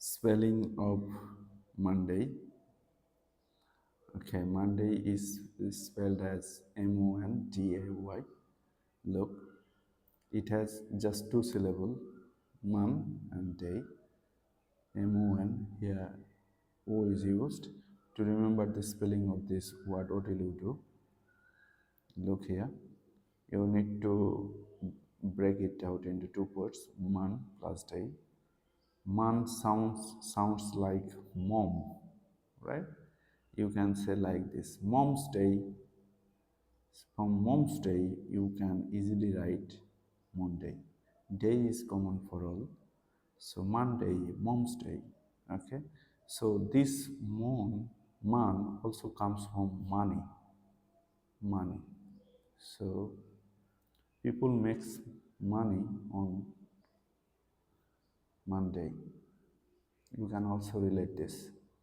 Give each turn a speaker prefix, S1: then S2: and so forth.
S1: Spelling of Monday. Okay, Monday is spelled as Monday. Look, it has just two syllables, mon and day. Mon here O is used. To remember the spelling of this word, what will you do? Look here. You need to break it out into two parts, man plus day. Man sounds like mom, right? You can say like this, mom's day. From mom's day, you can easily write Monday. Day is common for all. So Monday, mom's day. Okay. So this man also comes from money. Money. So people makes money on Monday. You can also relate this.